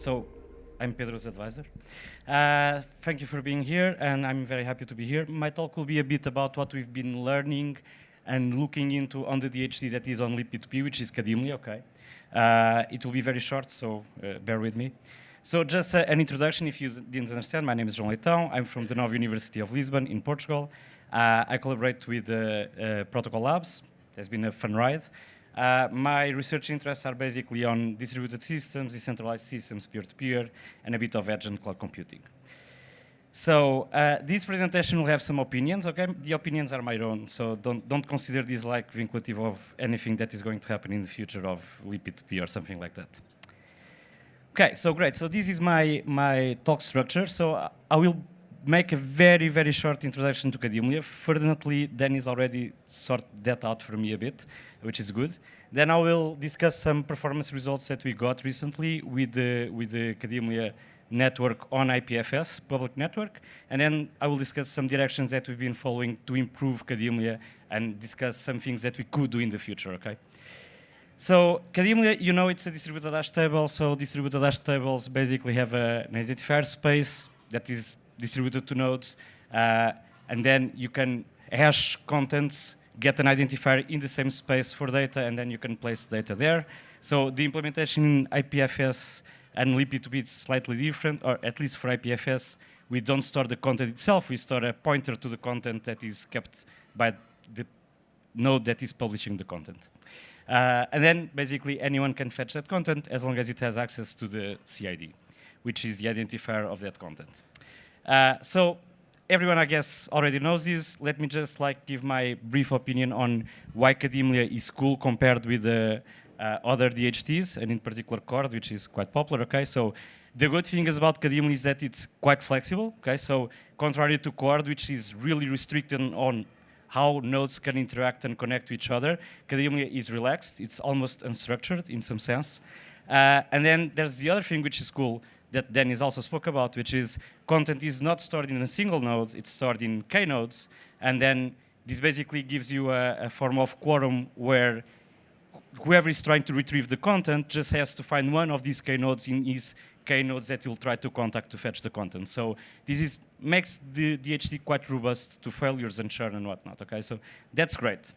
So I'm Pedro's advisor. Thank you for being here, and I'm very happy to be here. My talk will be a bit about what we've been learning and looking into on the DHT that is on libp2p, which is Cadimlia, okay? It will be very short, so bear with me. So just an introduction, if you didn't understand, my name is Joao. I'm from the Nova University of Lisbon in Portugal. I collaborate with Protocol Labs. It's been a fun ride. My research interests are basically on distributed systems, decentralized systems, peer-to-peer, and a bit of edge and cloud computing. So this presentation will have some opinions, okay? The opinions are my own, so don't consider this like vinculative of anything that is going to happen in the future of libp2p or something like that. Okay, so great. So this is my talk structure. So I will make a very, very short introduction to Cadimlia. Fortunately, Dennis already sorted that out for me a bit, which is good. Then I will discuss some performance results that we got recently with the Cadimlia network on IPFS, public network. And then I will discuss some directions that we've been following to improve Cadimlia and discuss some things that we could do in the future, okay? So Cadimlia, you know, it's a distributed hash table. So distributed hash tables basically have an identifier space that is distributed to nodes. And then you can hash contents, get an identifier in the same space for data, and then you can place data there. So the implementation in IPFS and libp2p is slightly different, or at least for IPFS, we don't store the content itself. We store a pointer to the content that is kept by the node that is publishing the content. And then basically anyone can fetch that content as long as it has access to the CID, which is the identifier of that content. So everyone, I guess, already knows this. Let me just give my brief opinion on why Cadimlia is cool compared with the other DHTs, and in particular Cord, which is quite popular, okay? So the good thing is about Cadimlia is that it's quite flexible, okay? So contrary to Cord, which is really restricted on how nodes can interact and connect to each other, Cadimlia is relaxed. It's almost unstructured in some sense. And then there's the other thing which is cool that Dennis also spoke about, which is content is not stored in a single node, it's stored in K nodes. And then this basically gives you a form of quorum where whoever is trying to retrieve the content just has to find one of these K nodes in his K nodes that you'll try to contact to fetch the content. So this makes the DHT quite robust to failures and churn and whatnot, okay? So that's great.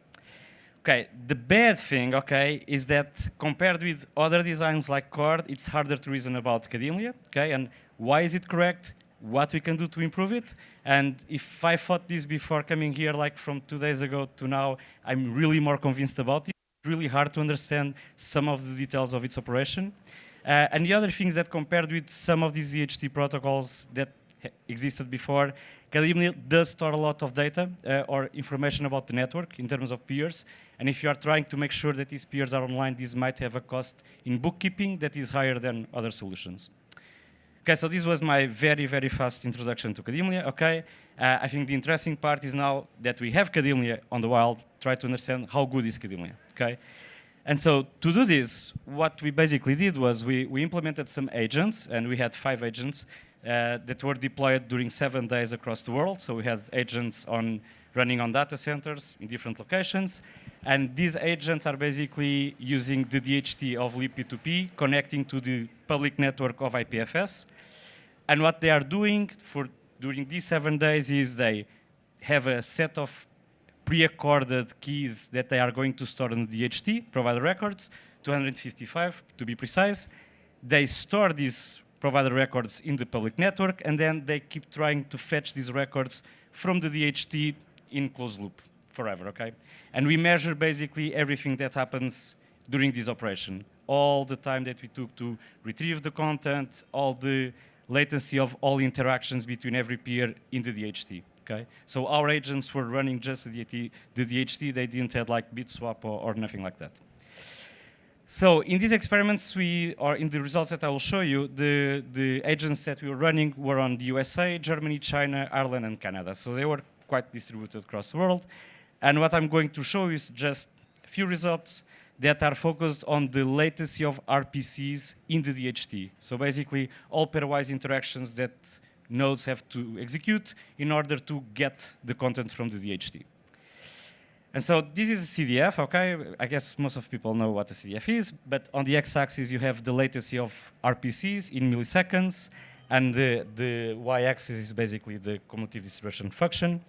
Okay, the bad thing, okay, is that compared with other designs like Cord, it's harder to reason about Cadimlia, okay? And why is it correct? What we can do to improve it? And if I thought this before coming here, like from 2 days ago to now, I'm really more convinced about it. It's really hard to understand some of the details of its operation. And the other thing is that compared with some of these DHT protocols that existed before, Cadimlia does store a lot of data or information about the network in terms of peers. And if you are trying to make sure that these peers are online, this might have a cost in bookkeeping that is higher than other solutions. Okay, so this was my very, very fast introduction to Cadimlia, okay? I think the interesting part is now that we have Cadimlia on the wild, try to understand how good is Cadimlia, okay? And so to do this, what we basically did was we implemented some agents, and we had 5 agents that were deployed during 7 days across the world. So we had agents running on data centers in different locations. And these agents are basically using the DHT of libp2p, connecting to the public network of IPFS. And what they are doing during these 7 days is they have a set of pre-accorded keys that they are going to store on the DHT, provider records, 255 to be precise. They store these provider records in the public network, and then they keep trying to fetch these records from the DHT in closed loop forever, okay? And we measure basically everything that happens during this operation. All the time that we took to retrieve the content, all the latency of all interactions between every peer in the DHT. Okay, so our agents were running just the DHT. They didn't have like bit swap or nothing like that. So in these experiments, or in the results that I will show you, the agents that we were running were on the USA, Germany, China, Ireland, and Canada. So they were quite distributed across the world. And what I'm going to show is just a few results that are focused on the latency of RPCs in the DHT. So basically, all pairwise interactions that nodes have to execute in order to get the content from the DHT. And so this is a CDF, okay? I guess most of people know what a CDF is, but on the x-axis you have the latency of RPCs in milliseconds, and the y-axis is basically the cumulative distribution function.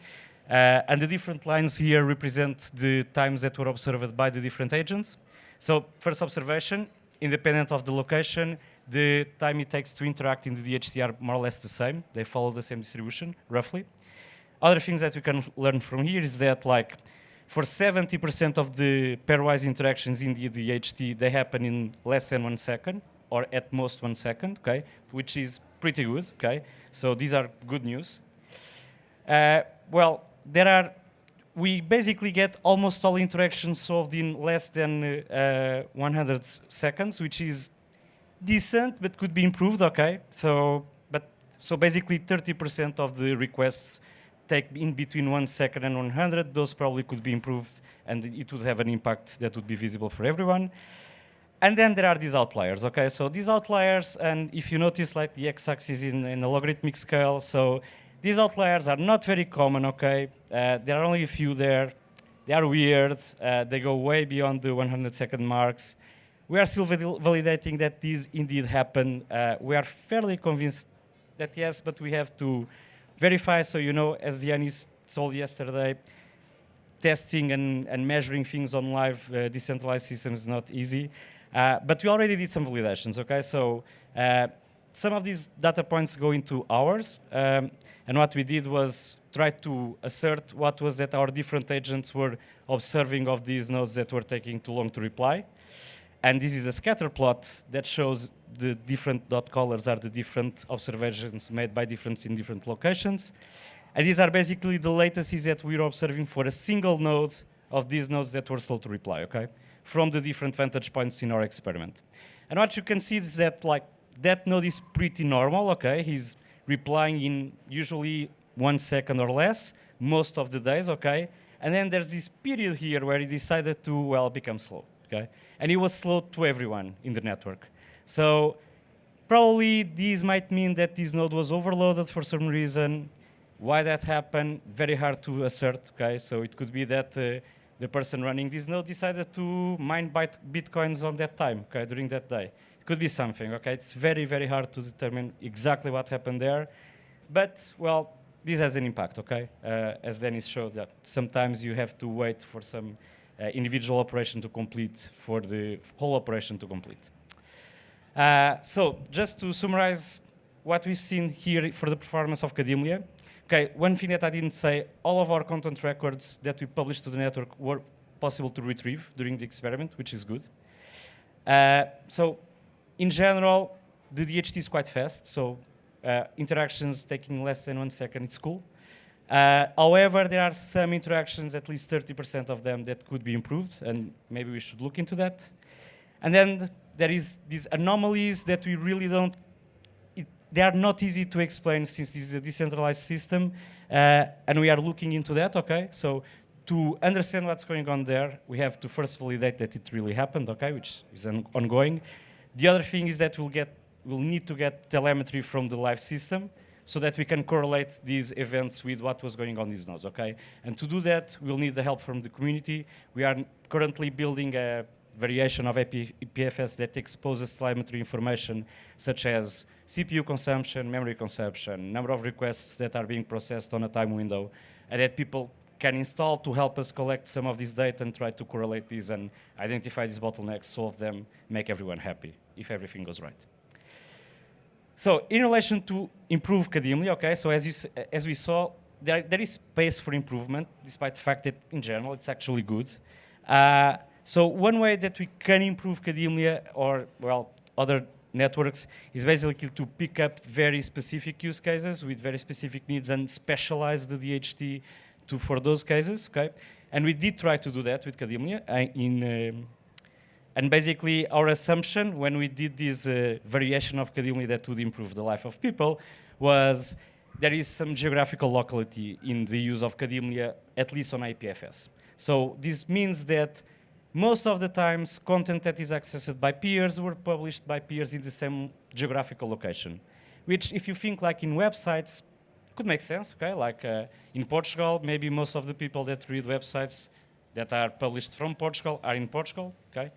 And the different lines here represent the times that were observed by the different agents. So first observation, independent of the location, the time it takes to interact in the DHT are more or less the same. They follow the same distribution, roughly. Other things that we can learn from here is that, like, for 70% of the pairwise interactions in the DHT, they happen in less than 1 second, or at most 1 second, okay, which is pretty good, okay? So these are good news. Well, we basically get almost all interactions solved in less than 100 seconds, which is decent, but could be improved, okay? So basically 30% of the requests take in between 1 second and 100, those probably could be improved, and it would have an impact that would be visible for everyone. And then there are these outliers, okay? So these outliers, and if you notice, like, the x-axis in a logarithmic scale, so these outliers are not very common, okay? There are only a few there. They are weird. They go way beyond the 100-second marks. We are still validating that these indeed happen. We are fairly convinced that yes, but we have to verify. So, you know, as Yanis told yesterday, testing and measuring things on live decentralized systems is not easy. But we already did some validations, okay? So some of these data points go into hours. And what we did was try to assert what was that our different agents were observing of these nodes that were taking too long to reply. And this is a scatter plot that shows the different dot colors are the different observations made by difference in different locations. And these are basically the latencies that we're observing for a single node of these nodes that were slow to reply, okay? From the different vantage points in our experiment. And what you can see is that, like, that node is pretty normal, okay? He's replying in usually 1 second or less, most of the days, okay? And then there's this period here where he decided to, well, become slow, okay? And he was slow to everyone in the network. So probably these might mean that this node was overloaded for some reason. Why that happened, very hard to assert, okay? So it could be that the person running this node decided to mine bitcoins on that time, okay, during that day. It could be something, okay? It's very, very hard to determine exactly what happened there. But, well, this has an impact, okay? As Dennis showed, that sometimes you have to wait for some individual operation to complete, for the whole operation to complete. So, just to summarize what we've seen here for the performance of Kademlia. Okay, one thing that I didn't say, all of our content records that we published to the network were possible to retrieve during the experiment, which is good. So, in general, the DHT is quite fast, so interactions taking less than 1 second, it's cool. However, there are some interactions, at least 30% of them, that could be improved, and maybe we should look into that. And then there is these anomalies that we really don't, they are not easy to explain since this is a decentralized system, and we are looking into that, okay? So to understand what's going on there, we have to first validate that it really happened, okay, which is ongoing. The other thing is that we'll need to get telemetry from the live system so that we can correlate these events with what was going on in these nodes, okay? And to do that, we'll need the help from the community. We are currently building a variation of IPFS that exposes telemetry information such as CPU consumption, memory consumption, number of requests that are being processed on a time window, and that people can install to help us collect some of this data and try to correlate these and identify these bottlenecks, solve them, make everyone happy if everything goes right. So in relation to improve Kademlia, okay, so as we saw, there is space for improvement, despite the fact that in general it's actually good. So one way that we can improve Kademlia or, well, other networks is basically to pick up very specific use cases with very specific needs and specialize the DHT for those cases, okay? And we did try to do that with Kademlia. And basically our assumption when we did this variation of Kademlia that would improve the life of people was there is some geographical locality in the use of Kademlia, at least on IPFS. So this means that most of the times, content that is accessed by peers were published by peers in the same geographical location, which, if you think like in websites, could make sense, okay? Like in Portugal, maybe most of the people that read websites that are published from Portugal are in Portugal, okay?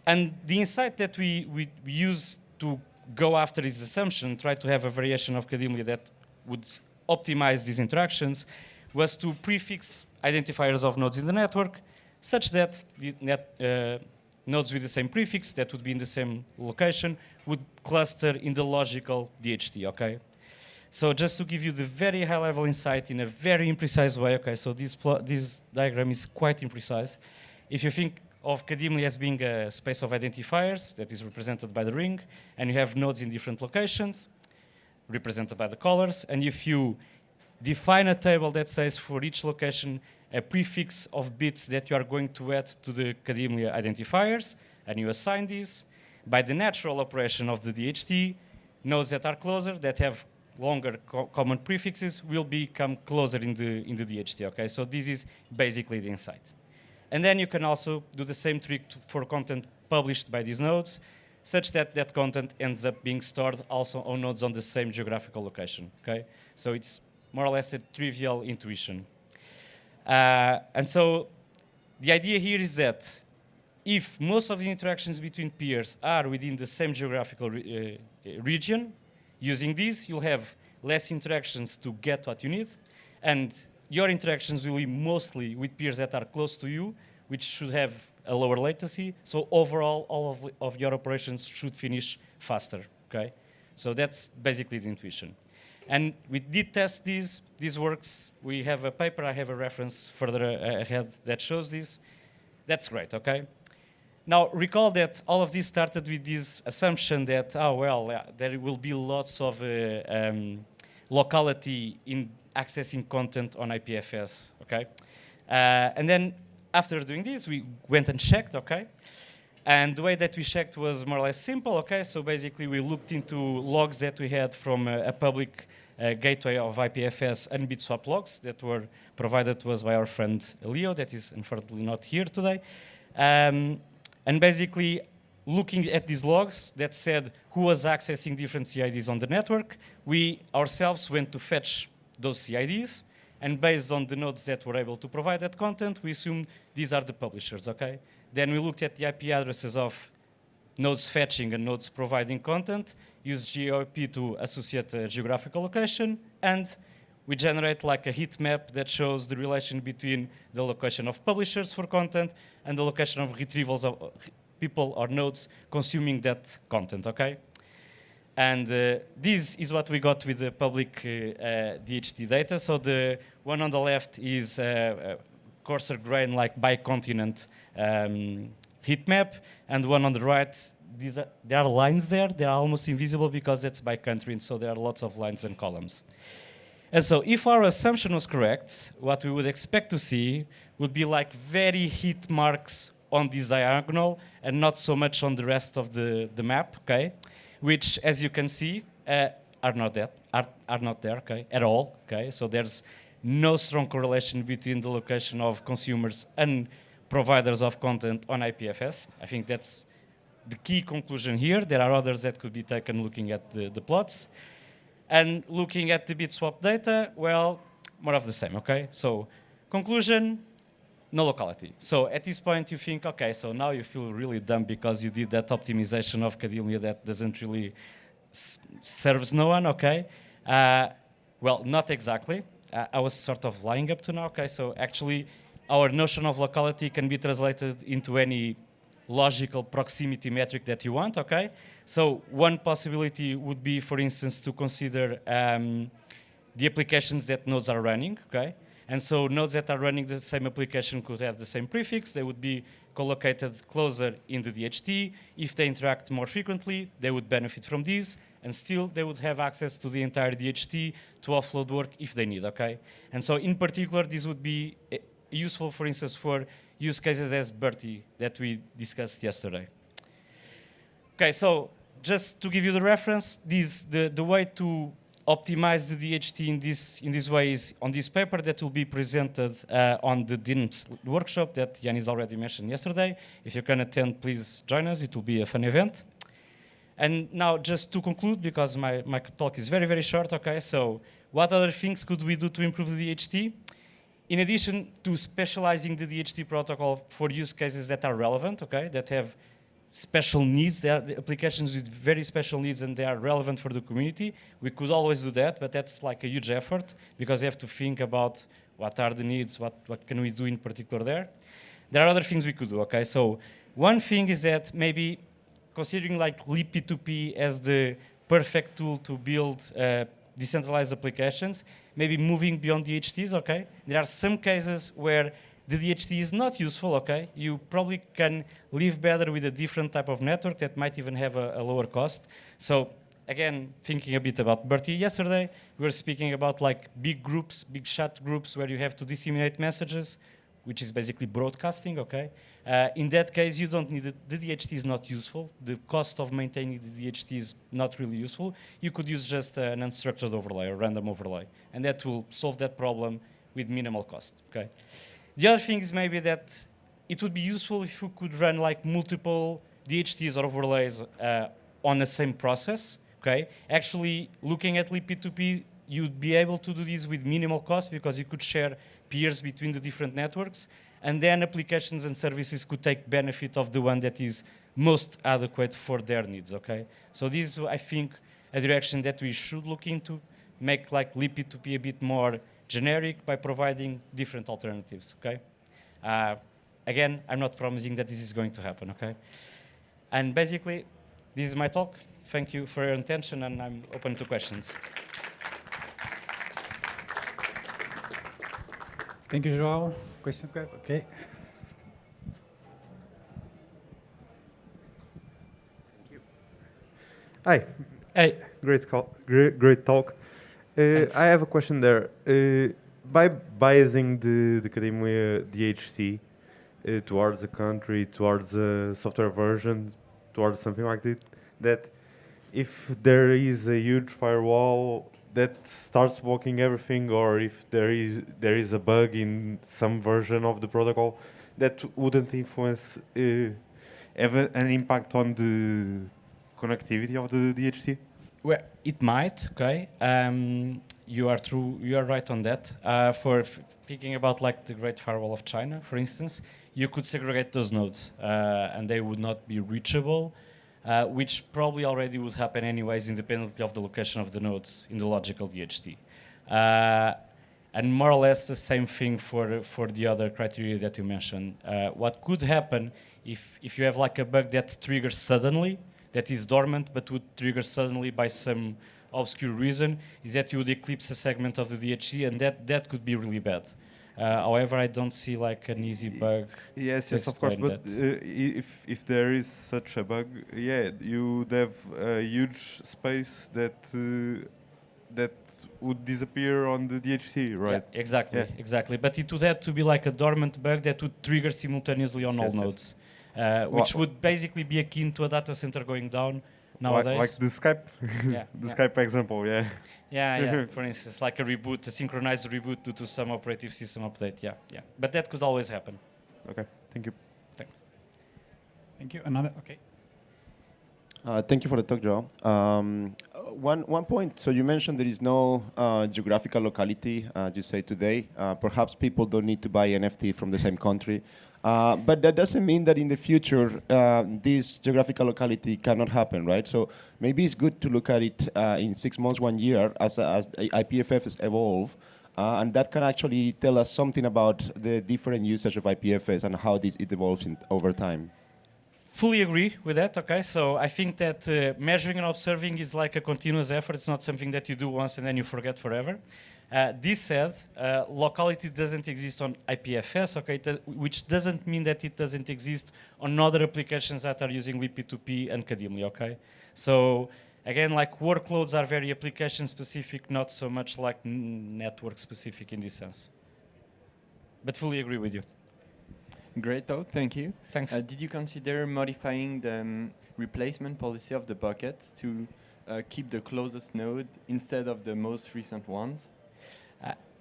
And the insight that we use to go after this assumption, try to have a variation of academia that would optimize these interactions, was to prefix identifiers of nodes in the network, such that the nodes with the same prefix, that would be in the same location, would cluster in the logical DHT, okay? So just to give you the very high-level insight in a very imprecise way, okay, so this diagram is quite imprecise. If you think of academia as being a space of identifiers that is represented by the ring, and you have nodes in different locations, represented by the colors, and if you define a table that says for each location a prefix of bits that you are going to add to the academia identifiers, and you assign these, by the natural operation of the DHT, nodes that are closer, that have longer common prefixes, will become closer in the DHT, okay? So this is basically the insight. And then you can also do the same trick for content published by these nodes, such that that content ends up being stored also on nodes on the same geographical location, okay? So it's more or less a trivial intuition. And so the idea here is that if most of the interactions between peers are within the same geographical region, using this, you'll have less interactions to get what you need, and your interactions will be mostly with peers that are close to you, which should have a lower latency. So overall, all of your operations should finish faster, okay? So that's basically the intuition. And we did test this works. We have a paper, I have a reference further ahead that shows this. That's great, okay? Now, recall that all of this started with this assumption that, oh, well, there will be lots of locality in accessing content on IPFS, okay? And then after doing this, we went and checked, okay? And the way that we checked was more or less simple, okay? So basically, we looked into logs that we had from a public gateway of IPFS and BitSwap logs that were provided to us by our friend Leo, that is unfortunately not here today. And basically, looking at these logs that said who was accessing different CIDs on the network, we ourselves went to fetch those CIDs, and based on the nodes that were able to provide that content, we assumed these are the publishers, okay? Then we looked at the IP addresses of nodes fetching and nodes providing content, used GOP to associate a geographical location, and we generate like a heat map that shows the relation between the location of publishers for content and the location of retrievals of people or nodes consuming that content, okay? And this is what we got with the public DHT data. So the one on the left is coarser grain, like by continent heat map, and the one on the right, there are lines there. They are almost invisible because that's by country, and so there are lots of lines and columns. And so if our assumption was correct, what we would expect to see would be like very hit marks on this diagonal and not so much on the rest of the map, okay? Which, as you can see, are not there, okay, at all, okay? So there's no strong correlation between the location of consumers and providers of content on IPFS. I think that's the key conclusion here. There are others that could be taken looking at the plots. And looking at the BitSwap data, well, more of the same, okay? So conclusion, no locality. So at this point you think, okay, so now you feel really dumb because you did that optimization of academia that doesn't really serves no one, okay? Well, not exactly. I was sort of lying up to now, okay? So actually our notion of locality can be translated into any logical proximity metric that you want, okay? So one possibility would be, for instance, to consider the applications that nodes are running, okay? And so nodes that are running the same application could have the same prefix. They would be collocated closer in the DHT. If they interact more frequently, they would benefit from this, and still they would have access to the entire DHT to offload work if they need, okay? And so in particular, this would be useful, for instance, for use cases as Bertie that we discussed yesterday. Okay, so just to give you the reference, the way to optimize the DHT in this way is on this paper that will be presented on the DINS workshop that Yanis already mentioned yesterday. If you can attend, please join us. It will be a fun event. And now just to conclude, because my talk is very, very short, okay, so what other things could we do to improve the DHT? in addition to specializing the DHT protocol for use cases that are relevant, okay, that have special needs, there are the applications with very special needs and they are relevant for the community, we could always do that, but that's like a huge effort because you have to think about what are the needs, what can we do in particular there. There are other things we could do, okay? So one thing is that maybe considering like libp2p as the perfect tool to build decentralized applications, maybe moving beyond DHTs, okay? There are some cases where the DHT is not useful, okay? You probably can live better with a different type of network that might even have a lower cost. So again, thinking a bit about Bertie yesterday, we were speaking about like big groups, big chat groups where you have to disseminate messages, which is basically broadcasting, okay? In that case, you don't need it. The DHT is not useful. The cost of maintaining the DHT is not really useful. You could use just an unstructured overlay or random overlay, and that will solve that problem with minimal cost, okay? The other thing is maybe that it would be useful if you could run like multiple DHTs or overlays on the same process, okay? Actually, looking at libp2p, you'd be able to do this with minimal cost because you could share peers between the different networks, and then applications and services could take benefit of the one that is most adequate for their needs, okay? So this is, I think, a direction that we should look into, make like libp2p a bit more generic by providing different alternatives, okay? Again, I'm not promising that this is going to happen, okay? And basically, this is my talk. Thank you for your attention, and I'm open to questions. Thank you, Joao. Questions, guys? Okay. Thank you. Hi. Hey. Great talk. I have a question there. By biasing the academia DHT towards a country, towards a software version, towards something like that if there is a huge firewall that starts blocking everything, or if there is a bug in some version of the protocol, that wouldn't influence have an impact on the connectivity of the DHT? Well, it might, okay. You are true. You are right on that. For thinking about like the Great Firewall of China, for instance, you could segregate those nodes, and they would not be reachable, which probably already would happen anyways, independently of the location of the nodes in the logical DHT. And more or less the same thing for the other criteria that you mentioned. What could happen if you have like a bug that triggers suddenly, that is dormant but would trigger suddenly by some obscure reason, is that you would eclipse a segment of the DHT, and that could be really bad. However, I don't see like an easy bug. Yes, of course. But if there is such a bug, yeah, you would have a huge space that would disappear on the DHT, right? Yeah, exactly. But it would have to be like a dormant bug that would trigger simultaneously on all nodes, which would basically be akin to a data center going down nowadays. Like the Skype, Skype example, yeah. Yeah. For instance, like a reboot, a synchronized reboot due to some operative system update. Yeah. But that could always happen. Okay, thank you. Thanks. Thank you. Another, okay. Thank you for the talk, Joao. One point, so you mentioned there is no geographical locality, you say today. Perhaps people don't need to buy NFT from the same country. But that doesn't mean that in the future this geographical locality cannot happen, right? So maybe it's good to look at it in 6 months, 1 year, as IPFS evolve, and that can actually tell us something about the different usage of IPFS and how it evolves over time. Fully agree with that, okay? So I think that measuring and observing is like a continuous effort. It's not something that you do once and then you forget forever. This said, locality doesn't exist on IPFS, okay? Which doesn't mean that it doesn't exist on other applications that are using libp2p and Kadimli, okay? So again, like workloads are very application specific, not so much like network specific in this sense. But fully agree with you. Great talk, thank you. Thanks. Did you consider modifying the replacement policy of the buckets to keep the closest node instead of the most recent ones?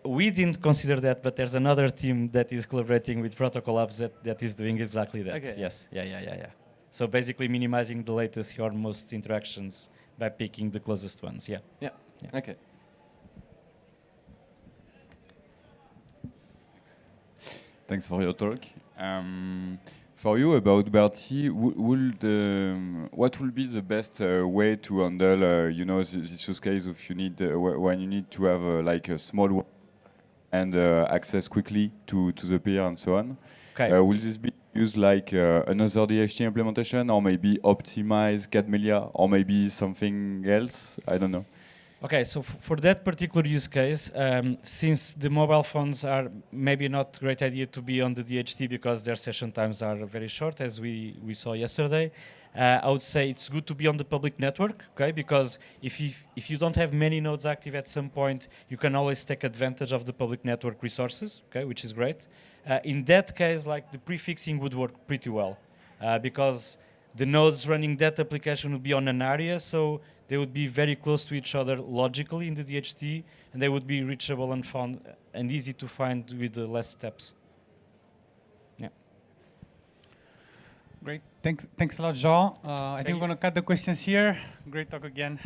We didn't consider that, but there's another team that is collaborating with Protocol Labs that is doing exactly that. Okay. Yes, yeah. So basically minimizing the latency or most interactions by picking the closest ones, yeah. Okay. Thanks for your talk. For you, about Bertie, what will be the best way to handle, this use case if you need when you need to have like a small and access quickly to the peer and so on? Okay. Will this be used like another DHT implementation, or maybe optimize Cadmelia, or maybe something else? I don't know. Okay, so for that particular use case, since the mobile phones are maybe not a great idea to be on the DHT because their session times are very short, as we saw yesterday, I would say it's good to be on the public network, okay? Because if you don't have many nodes active at some point, you can always take advantage of the public network resources, okay, which is great. In that case, like the prefixing would work pretty well because the nodes running that application would be on an area, so they would be very close to each other logically in the DHT, and they would be reachable and found and easy to find with less steps. Yeah. Great. Thanks a lot, Joao. I think we're going to cut the questions here. Great talk again.